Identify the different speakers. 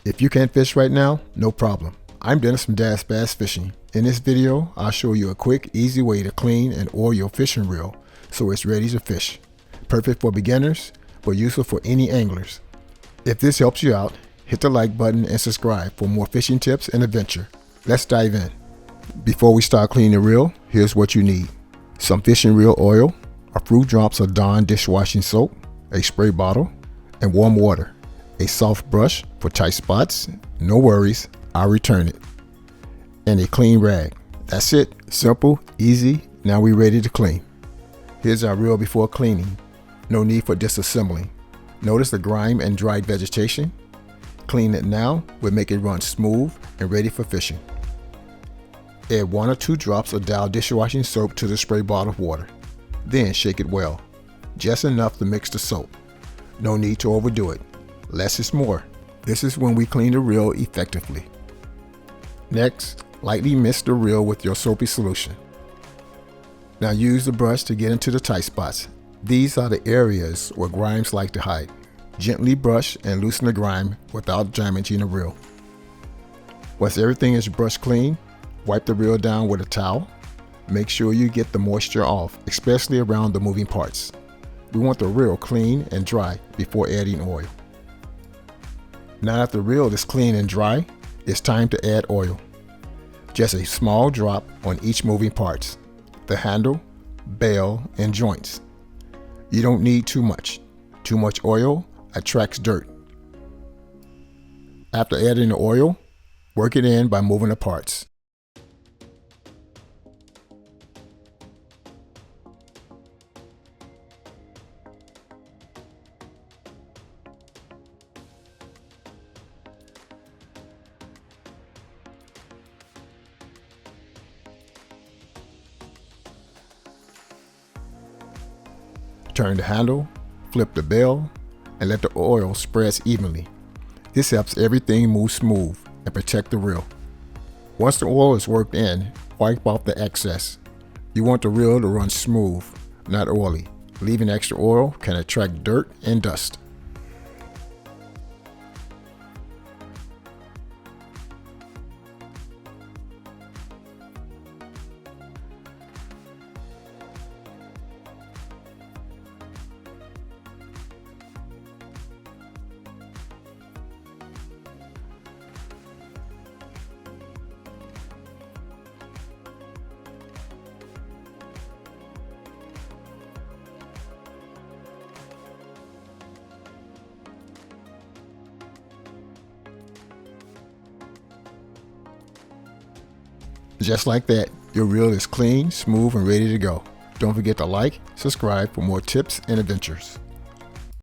Speaker 1: If you can't fish right now, no problem. I'm Dennis from Dash Bass Fishing. In this video, I'll show you a quick, easy way to clean and oil your fishing reel so it's ready to fish. Perfect for beginners, but useful for any anglers. If this helps you out, hit the like button and subscribe for more fishing tips and adventure. Let's dive in. Before we start cleaning the reel, here's what you need. Some fishing reel oil, a few drops of Dawn dishwashing soap, a spray bottle, and warm water. A soft brush for tight spots, no worries, I'll return it. And a clean rag. That's it, simple, easy, now we're ready to clean. Here's our reel before cleaning. No need for disassembling. Notice the grime and dried vegetation. Clean it now will make it run smooth and ready for fishing. Add 1 or 2 drops of Dawn dishwashing soap to the spray bottle of water. Then shake it well, just enough to mix the soap. No need to overdo it. Less is more. This is when we clean the reel effectively. Next, lightly mist the reel with your soapy solution. Now use the brush to get into the tight spots. These are the areas where grimes like to hide. Gently brush and loosen the grime without damaging the reel. Once everything is brushed clean, wipe the reel down with a towel. Make sure you get the moisture off, especially around the moving parts. We want the reel clean and dry before adding oil. Now that the reel is clean and dry, it's time to add oil. Just a small drop on each moving parts, the handle, bail, and joints. You don't need too much. Too much oil attracts dirt. After adding the oil, work it in by moving the parts. Turn the handle, flip the bail, and let the oil spread evenly. This helps everything move smooth and protect the reel. Once the oil is worked in, wipe off the excess. You want the reel to run smooth, not oily. Leaving extra oil can attract dirt and dust. Just like that, your reel is clean, smooth, and ready to go. Don't forget to like, subscribe for more tips and adventures.